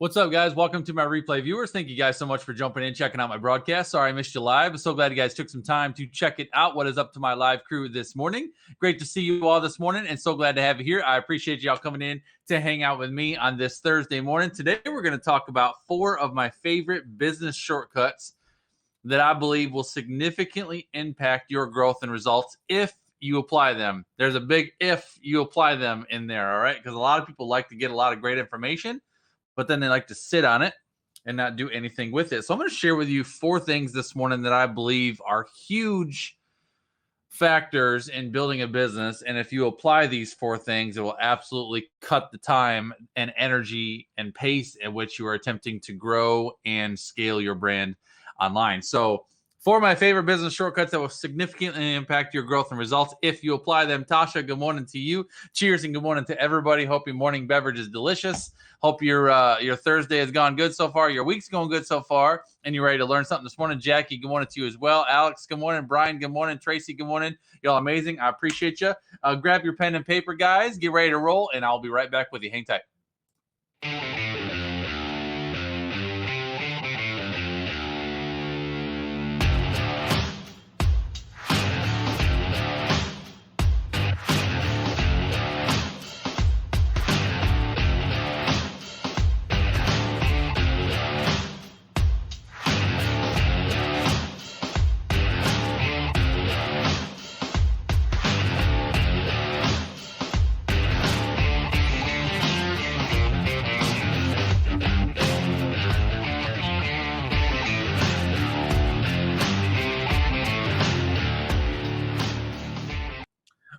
What's up, guys? Welcome to my replay viewers. Thank you guys so much for jumping in, checking out my broadcast. Sorry I missed you live. I'm so glad you guys took some time to check it out. What is up to my live crew this morning? Great to see you all this morning and so glad to have you here. I appreciate y'all coming in to hang out with me on this Thursday morning. Today, we're going to talk about 4 of my favorite business shortcuts that I believe will significantly impact your growth and results if you apply them. There's a big if you apply them in there, all right? Because a lot of people like to get a lot of great information, but then they like to sit on it and not do anything with it. So I'm going to share with you 4 things this morning that I believe are huge factors in building a business. And if you apply these 4 things, it will absolutely cut the time and energy and pace at which you are attempting to grow and scale your brand online. So 4 of my favorite business shortcuts that will significantly impact your growth and results if you apply them. Tasha, good morning to you. Cheers and good morning to everybody. Hope your morning beverage is delicious. Hope your Thursday has gone good so far. Your week's going good so far, and you're ready to learn something this morning. Jackie, good morning to you as well. Alex, good morning. Brian, good morning. Tracy, good morning. Y'all amazing. I appreciate you. Grab your pen and paper, guys. Get ready to roll, and I'll be right back with you. Hang tight.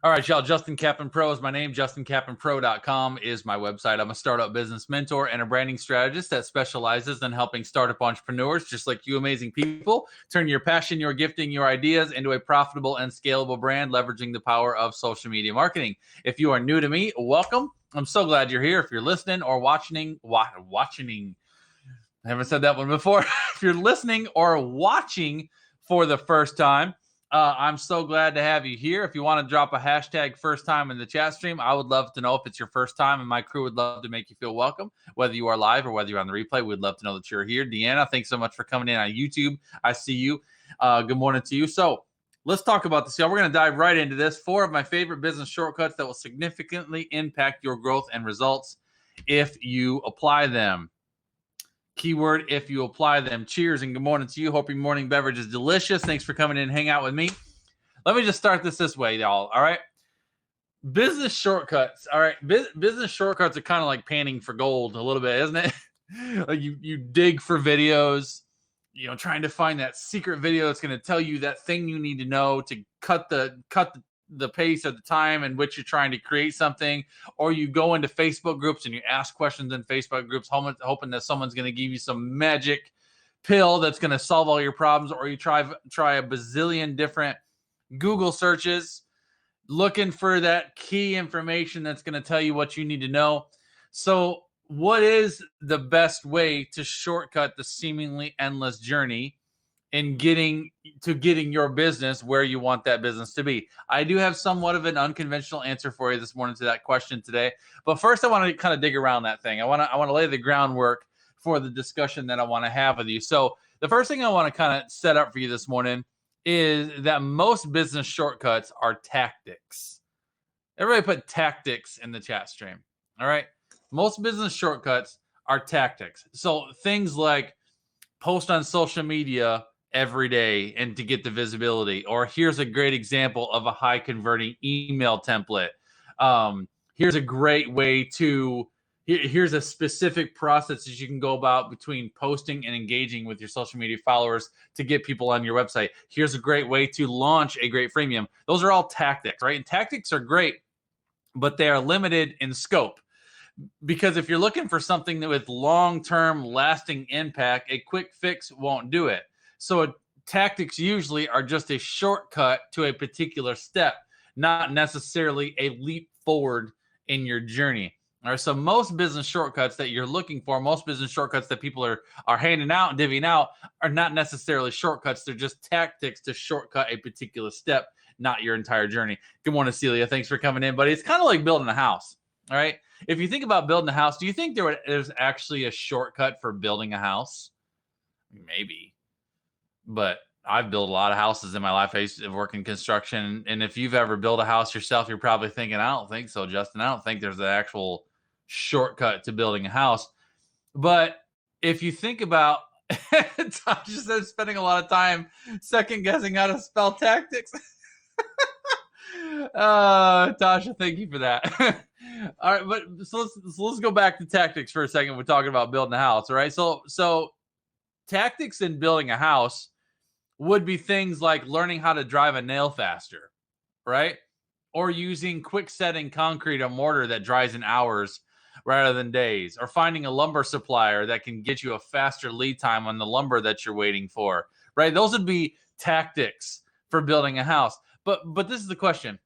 All right, y'all. Justin Kaplan Pro is my name. JustinKaplanPro.com is my website. I'm a startup business mentor and a branding strategist that specializes in helping startup entrepreneurs, just like you amazing people, turn your passion, your gifting, your ideas into a profitable and scalable brand, leveraging the power of social media marketing. If you are new to me, welcome. I'm so glad you're here. If you're listening or watching, I haven't said that one before. If you're listening or watching for the first time, I'm so glad to have you here. If you want to drop a hashtag first time in the chat stream, I would love to know if it's your first time, and my crew would love to make you feel welcome, whether you are live or whether you're on the replay. We'd love to know that you're here. Deanna, thanks so much for coming in on YouTube. I see you. Good morning to you. So let's talk about this, y'all. We're going to dive right into this. 4 of my favorite business shortcuts that will significantly impact your growth and results if you apply them. Keyword, if you apply them. Cheers and good morning to you. Hope your morning beverage is delicious. Thanks for coming in and hang out with me. Let me just start this way, y'all. All right. Business shortcuts. All right. Business shortcuts are kind of like panning for gold a little bit, isn't it? Like you dig for videos, trying to find that secret video that's going to tell you that thing you need to know to cut the pace of the time in which you're trying to create something, or you go into Facebook groups and you ask questions in Facebook groups, hoping that someone's going to give you some magic pill that's going to solve all your problems, or you try a bazillion different Google searches looking for that key information that's going to tell you what you need to know. So what is the best way to shortcut the seemingly endless journey in getting your business where you want that business to be? I do have somewhat of an unconventional answer for you this morning to that question today. But first, I want to kind of dig around that thing. I want to lay the groundwork for the discussion that I want to have with you. So the first thing I want to kind of set up for you this morning is that most business shortcuts are tactics. Everybody put tactics in the chat stream. All right. Most business shortcuts are tactics. So things like post on social media every day and to get the visibility, or here's a great example of a high converting email template. Here's a great way to, here's a specific process that you can go about between posting and engaging with your social media followers to get people on your website. Here's a great way to launch a great freemium. Those are all tactics, right? And tactics are great, but they are limited in scope. Because if you're looking for something that with long-term lasting impact, a quick fix won't do it. So tactics usually are just a shortcut to a particular step, not necessarily a leap forward in your journey. All right, so most business shortcuts that you're looking for, most business shortcuts that people are handing out and divvying out are not necessarily shortcuts. They're just tactics to shortcut a particular step, not your entire journey. Good morning, Celia. Thanks for coming in, buddy. It's kind of like building a house. All right. if you think about building a house, do you think there's actually a shortcut for building a house? Maybe, but I've built a lot of houses in my life. I used to work in construction, and if you've ever built a house yourself, you're probably thinking, I don't think so, Justin. I don't think there's an actual shortcut to building a house. But if you think about, Tasha said spending a lot of time second guessing how to spell tactics. Tasha, thank you for that. All right, but so let's go back to tactics for a second. We're talking about building a house, all right? So tactics in building a house would be things like learning how to drive a nail faster, right? Or using quick setting concrete or mortar that dries in hours rather than days, or finding a lumber supplier that can get you a faster lead time on the lumber that you're waiting for, right? Those would be tactics for building a house. But this is the question.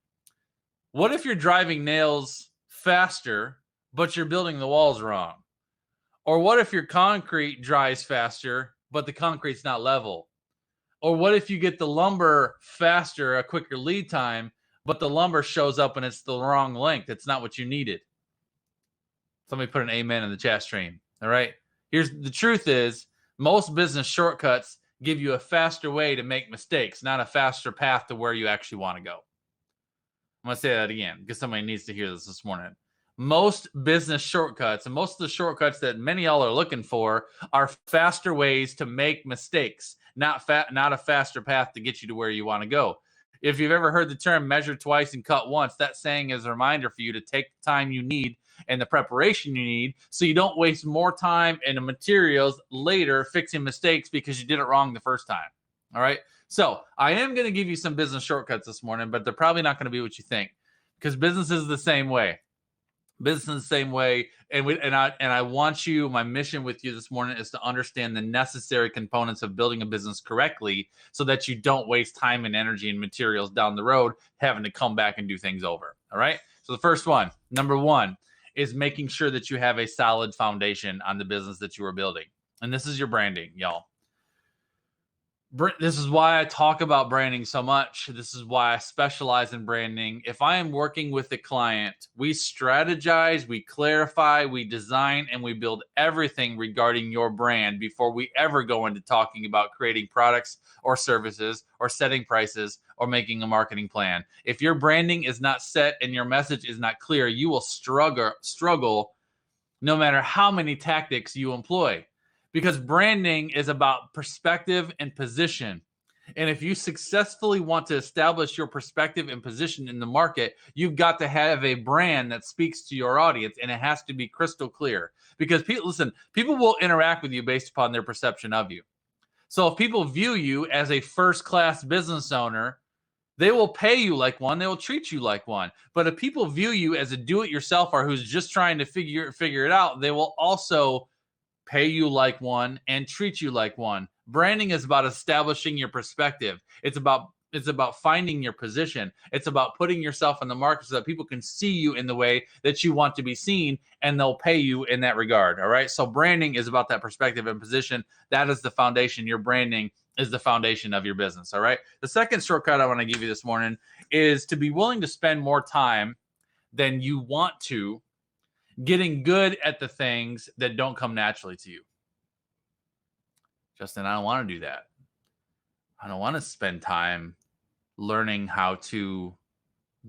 What if you're driving nails faster, but you're building the walls wrong? Or what if your concrete dries faster, but the concrete's not level? Or what if you get the lumber faster, a quicker lead time, but the lumber shows up and it's the wrong length? It's not what you needed. Somebody put an amen in the chat stream. All right. Here's the truth is most business shortcuts give you a faster way to make mistakes, not a faster path to where you actually want to go. I'm going to say that again because somebody needs to hear this morning. Most business shortcuts and most of the shortcuts that many of y'all are looking for are faster ways to make mistakes, not a faster path to get you to where you want to go. If you've ever heard the term measure twice and cut once, that saying is a reminder for you to take the time you need and the preparation you need so you don't waste more time and the materials later fixing mistakes because you did it wrong the first time. All right. So I am going to give you some business shortcuts this morning, but they're probably not going to be what you think because business is the same way. Business the same way. And I want you, my mission with you this morning is to understand the necessary components of building a business correctly so that you don't waste time and energy and materials down the road having to come back and do things over. All right. So the first one, number one, is making sure that you have a solid foundation on the business that you are building. And this is your branding, y'all. This is why I talk about branding so much. This is why I specialize in branding. If I am working with a client, we strategize, we clarify, we design, and we build everything regarding your brand before we ever go into talking about creating products or services or setting prices or making a marketing plan. If your branding is not set and your message is not clear, you will struggle no matter how many tactics you employ. Because branding is about perspective and position. And if you successfully want to establish your perspective and position in the market, you've got to have a brand that speaks to your audience, and it has to be crystal clear. Because people will interact with you based upon their perception of you. So if people view you as a first-class business owner, they will pay you like one. They will treat you like one. But if people view you as a do-it-yourselfer who's just trying to figure it out, they will also pay you like one and treat you like one. Branding is about establishing your perspective. It's about finding your position. It's about putting yourself in the market so that people can see you in the way that you want to be seen, and they'll pay you in that regard. All right. So branding is about that perspective and position. That is the foundation. Your branding is the foundation of your business. All right. The second shortcut I want to give you this morning is to be willing to spend more time than you want to getting good at the things that don't come naturally to you. Justin, I don't want to do that. I don't want to spend time learning how to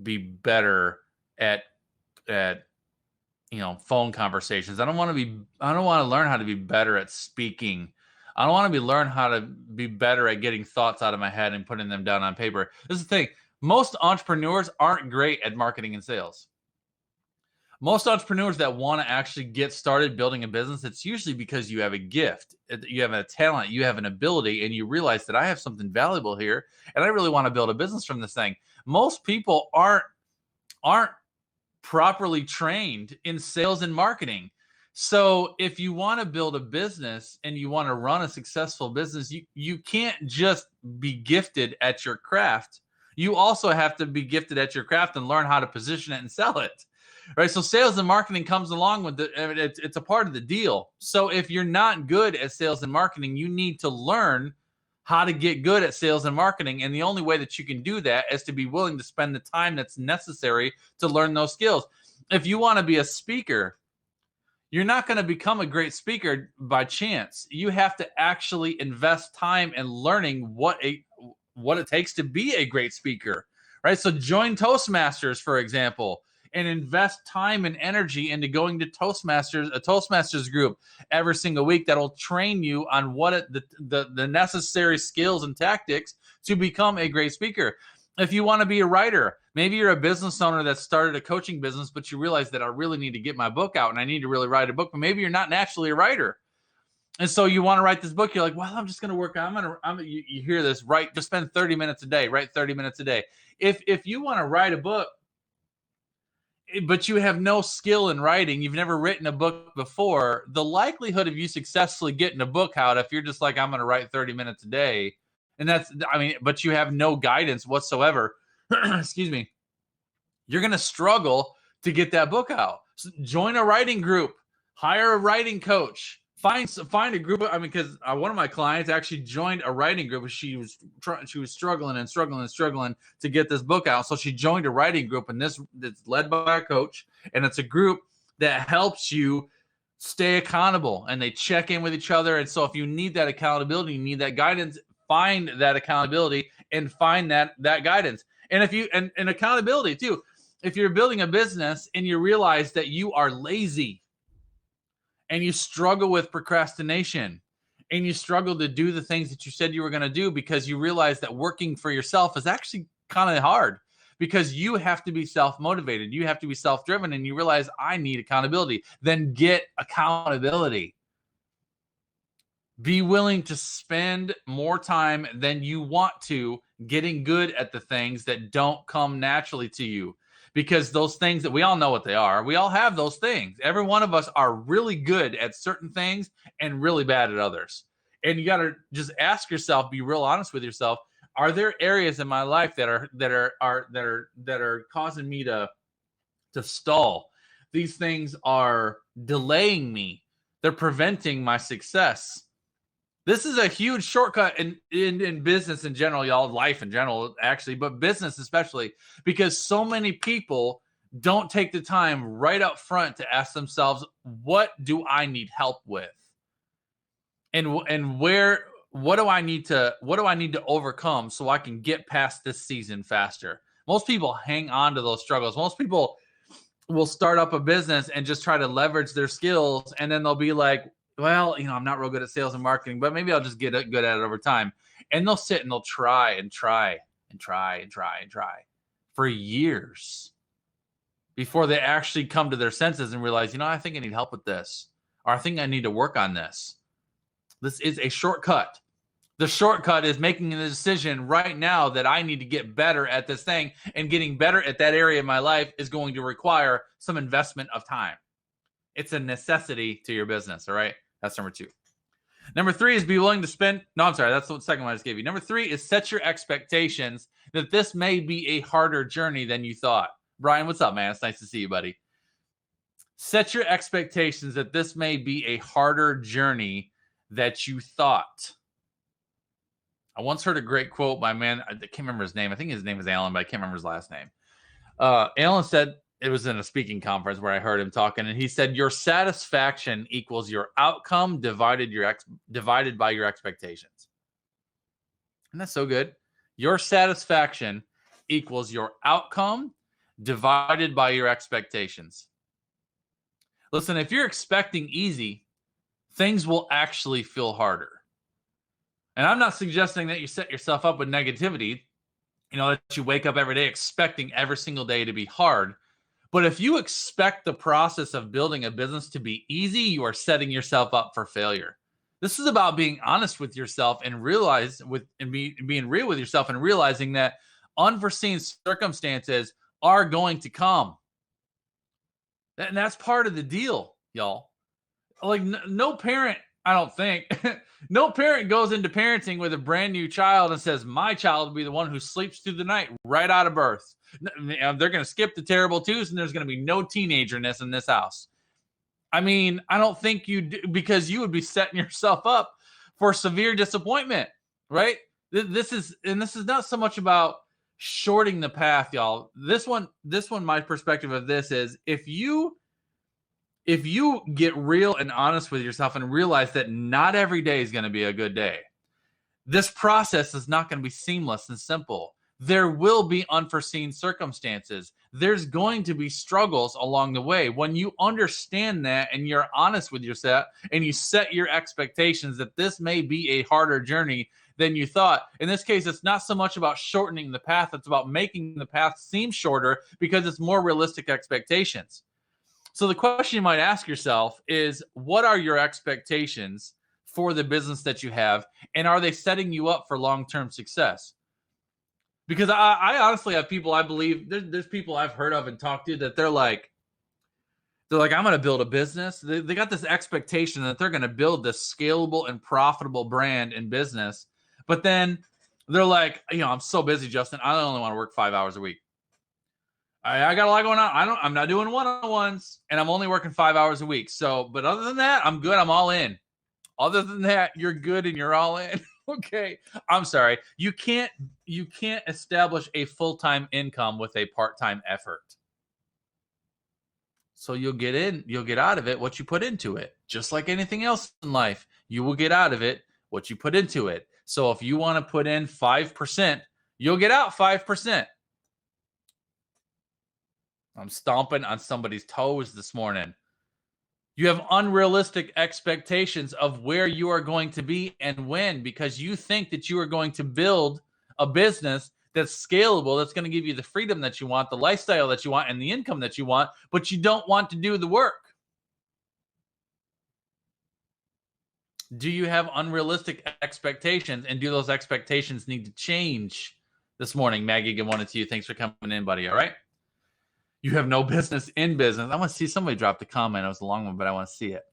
be better at phone conversations. I don't want to learn how to be better at speaking. I don't want to learn how to be better at getting thoughts out of my head and putting them down on paper. This is the thing. Most entrepreneurs aren't great at marketing and sales. Most entrepreneurs that want to actually get started building a business, it's usually because you have a gift, you have a talent, you have an ability, and you realize that I have something valuable here, and I really want to build a business from this thing. Most people aren't properly trained in sales and marketing. So if you want to build a business and you want to run a successful business, you can't just be gifted at your craft. You also have to be gifted at your craft and learn how to position it and sell it. Right. So sales and marketing comes along with it's a part of the deal. So if you're not good at sales and marketing, you need to learn how to get good at sales and marketing. And the only way that you can do that is to be willing to spend the time that's necessary to learn those skills. If you want to be a speaker, you're not going to become a great speaker by chance. You have to actually invest time in learning what it takes to be a great speaker, right? So join Toastmasters, for example, and invest time and energy into going to Toastmasters, a Toastmasters group every single week that'll train you on the necessary skills and tactics to become a great speaker. If you want to be a writer, maybe you're a business owner that started a coaching business, but you realize that I really need to get my book out and I need to really write a book, but maybe you're not naturally a writer. And so you want to write this book. You're like, well, I'm just going to work. You hear this, right? Just spend 30 minutes a day, write 30 minutes a day. If you want to write a book, but you have no skill in writing, you've never written a book before, the likelihood of you successfully getting a book out, if you're just like, I'm going to write 30 minutes a day, but you have no guidance whatsoever, excuse me, you're going to struggle to get that book out. So join a writing group, hire a writing coach, find a group. Because one of my clients actually joined a writing group. She was struggling to get this book out. So she joined a writing group, and it's led by a coach, and it's a group that helps you stay accountable, and they check in with each other. And so if you need that accountability, you need that guidance, find that accountability and find that guidance. And if you and accountability too, if you're building a business and you realize that you are lazy and you struggle with procrastination and you struggle to do the things that you said you were going to do because you realize that working for yourself is actually kind of hard, because you have to be self-motivated, you have to be self-driven, and you realize I need accountability, then get accountability. Be willing to spend more time than you want to getting good at the things that don't come naturally to you. Because those things that we all know what they are, we all have those things. Every one of us are really good at certain things and really bad at others. And you got to just ask yourself, be real honest with yourself. Are there areas in my life that are causing me to stall? These things are delaying me. They're preventing my success. This is a huge shortcut in business in general, y'all, life in general, actually, but business especially, because so many people don't take the time right up front to ask themselves, what do I need help with? And what do I need to overcome so I can get past this season faster? Most people hang on to those struggles. Most people will start up a business and just try to leverage their skills, and then they'll be like, well, I'm not real good at sales and marketing, but maybe I'll just get good at it over time. And they'll sit and they'll try for years before they actually come to their senses and realize, I think I need help with this, or I think I need to work on this. This is a shortcut. The shortcut is making a decision right now that I need to get better at this thing, and getting better at that area of my life is going to require some investment of time. It's a necessity to your business, all right? That's number 2. Number 3 is be willing to spend. No, I'm sorry. That's the second one I just gave you. Number 3 is set your expectations that this may be a harder journey than you thought. Brian, what's up, man? It's nice to see you, buddy. Set your expectations that this may be a harder journey that you thought. I once heard a great quote by a man. I can't remember his name. I think his name is Alan, but I can't remember his last name. Alan said, it was in a speaking conference where I heard him talking, and he said, your satisfaction equals your outcome divided by your expectations. And that's so good. Your satisfaction equals your outcome divided by your expectations. Listen, if you're expecting easy, things will actually feel harder. And I'm not suggesting that you set yourself up with negativity, that you wake up every day expecting every single day to be hard. But if you expect the process of building a business to be easy, you are setting yourself up for failure. This is about being honest with yourself and being real with yourself and realizing that unforeseen circumstances are going to come. And that's part of the deal, y'all. Like no parent, I don't think, no parent goes into parenting with a brand new child and says, my child will be the one who sleeps through the night right out of birth. They're going to skip the terrible twos, and there's going to be no teenagerness in this house. I don't think you do, because you would be setting yourself up for severe disappointment, right? This is not so much about shorting the path, y'all. This one, my perspective of this is if you get real and honest with yourself and realize that not every day is going to be a good day, this process is not going to be seamless and simple. There will be unforeseen circumstances. There's going to be struggles along the way. When you understand that and you're honest with yourself and you set your expectations that this may be a harder journey than you thought. In this case, it's not so much about shortening the path, it's about making the path seem shorter because it's more realistic expectations. So the question you might ask yourself is, what are your expectations for the business that you have, and are they setting you up for long-term success? Because I honestly have people, I believe there's people I've heard of and talked to that they're like, I'm going to build a business. They got this expectation that they're going to build this scalable and profitable brand and business. But then they're like, I'm so busy, Justin. I only want to work 5 hours a week. I got a lot going on. I'm not doing one-on-ones, and I'm only working 5 hours a week. So, but other than that, I'm good. I'm all in. Other than that, you're good and you're all in. Okay. I'm sorry. You can't establish a full-time income with a part-time effort. So you'll get out of it what you put into it. Just like anything else in life, you will get out of it what you put into it. So if you want to put in 5%, you'll get out 5%. I'm stomping on somebody's toes this morning. You have unrealistic expectations of where you are going to be and when, because you think that you are going to build a business that's scalable, that's going to give you the freedom that you want, the lifestyle that you want, and the income that you want, but you don't want to do the work. Do you have unrealistic expectations, and do those expectations need to change this morning? Maggie, good morning to you. Thanks for coming in, buddy. All right. You have no business in business. I want to see somebody drop the comment. It was a long one, but I want to see it.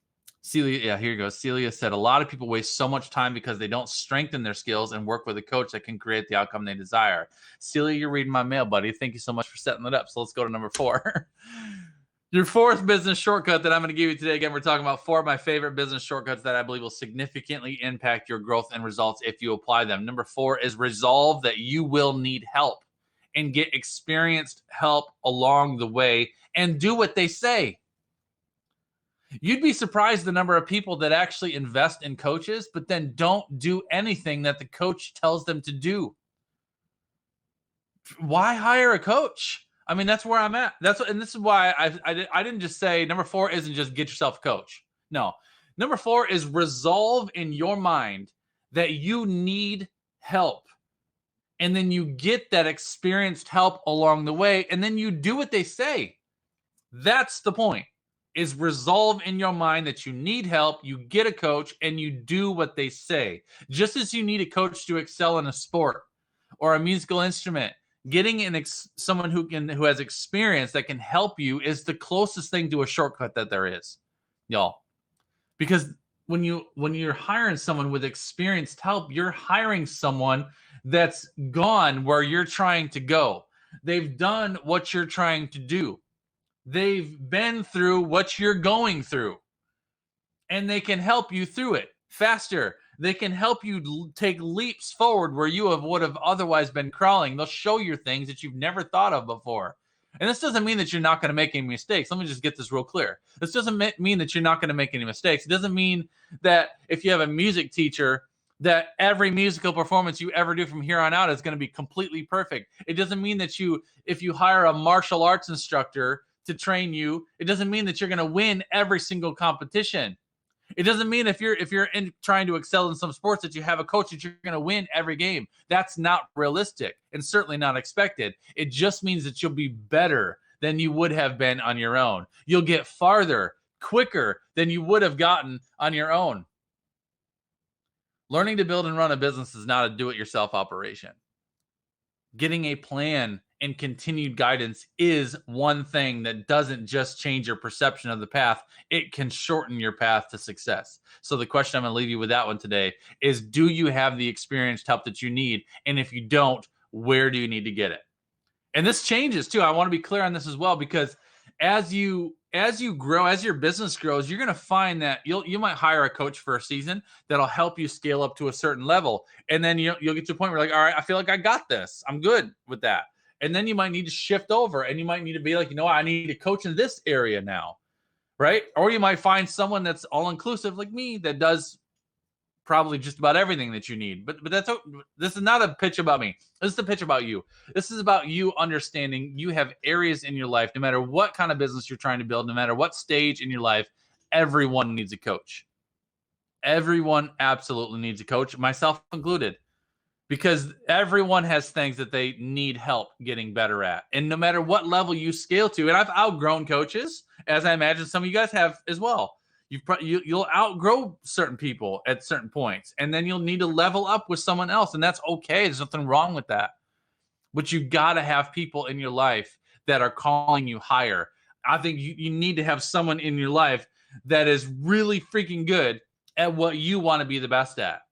Celia, yeah, here you go. Celia said, a lot of people waste so much time because they don't strengthen their skills and work with a coach that can create the outcome they desire. Celia, you're reading my mail, buddy. Thank you so much for setting that up. So let's go to number 4. Your fourth business shortcut that I'm going to give you today. Again, we're talking about 4 of my favorite business shortcuts that I believe will significantly impact your growth and results if you apply them. Number 4 is resolve that you will need help and get experienced help along the way and do what they say. You'd be surprised the number of people that actually invest in coaches, but then don't do anything that the coach tells them to do. Why hire a coach? I mean, that's where I'm at. And this is why I didn't just say number 4 isn't just get yourself a coach. No, number 4 is resolve in your mind that you need help. And then you get that experienced help along the way, and then you do what they say. That's the point, is resolve in your mind that you need help, you get a coach, and you do what they say. Just as you need a coach to excel in a sport or a musical instrument, getting someone who has experience that can help you is the closest thing to a shortcut that there is, y'all. Because when you're hiring someone with experienced help, you're hiring someone that's gone where you're trying to go. They've done what you're trying to do. They've been through what you're going through. And they can help you through it faster. They can help you take leaps forward where you would have otherwise been crawling. They'll show you things that you've never thought of before. And this doesn't mean that you're not going to make any mistakes. Let me just get this real clear. This doesn't mean that you're not going to make any mistakes. It doesn't mean that if you have a music teacher, that every musical performance you ever do from here on out is going to be completely perfect. It doesn't mean that if you hire a martial arts instructor to train you, it doesn't mean that you're going to win every single competition. It doesn't mean if you're trying to excel in some sports that you have a coach that you're going to win every game. That's not realistic and certainly not expected. It just means that you'll be better than you would have been on your own. You'll get farther quicker than you would have gotten on your own. Learning to build and run a business is not a do-it-yourself operation. Getting a plan and continued guidance is one thing that doesn't just change your perception of the path. It can shorten your path to success. So the question I'm going to leave you with that one today is, do you have the experienced help that you need? And if you don't, where do you need to get it? And this changes too. I want to be clear on this as well, because as you grow, as your business grows, you're going to find that you might hire a coach for a season that'll help you scale up to a certain level, and then you'll get to a point where you're like, all right, I feel like I got this, I'm good with that. And then you might need to shift over, and you might need to be like, I need a coach in this area now, right? Or you might find someone that's all inclusive like me that does probably just about everything that you need. But this is not a pitch about me. This is a pitch about you. This is about you understanding you have areas in your life, no matter what kind of business you're trying to build, no matter what stage in your life, everyone needs a coach. Everyone absolutely needs a coach, myself included, because everyone has things that they need help getting better at. And no matter what level you scale to, and I've outgrown coaches, as I imagine some of you guys have as well. You'll outgrow certain people at certain points, and then you'll need to level up with someone else, and that's okay. There's nothing wrong with that. But you got to have people in your life that are calling you higher. I think you need to have someone in your life that is really freaking good at what you want to be the best at.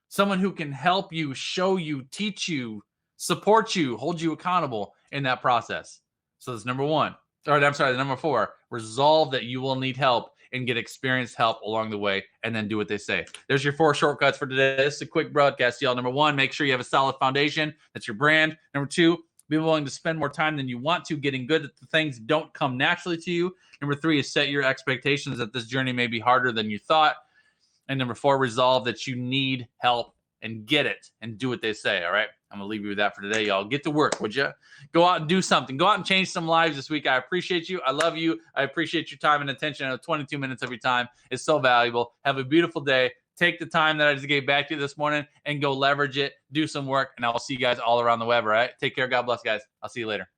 Someone who can help you, show you, teach you, support you, hold you accountable in that process. So that's number 4, resolve that you will need help and get experienced help along the way, and then do what they say. There's your 4 shortcuts for today. This is a quick broadcast, y'all. Number 1, make sure you have a solid foundation. That's your brand. Number 2, be willing to spend more time than you want to, getting good at the things that don't come naturally to you. Number 3 is set your expectations that this journey may be harder than you thought. And number 4, resolve that you need help and get it and do what they say. All right. I'm going to leave you with that for today, y'all. Get to work, would you? Go out and do something. Go out and change some lives this week. I appreciate you. I love you. I appreciate your time and attention. I know 22 minutes of your time is so valuable. Have a beautiful day. Take the time that I just gave back to you this morning and go leverage it. Do some work, and I will see you guys all around the web, all right? Take care. God bless, guys. I'll see you later.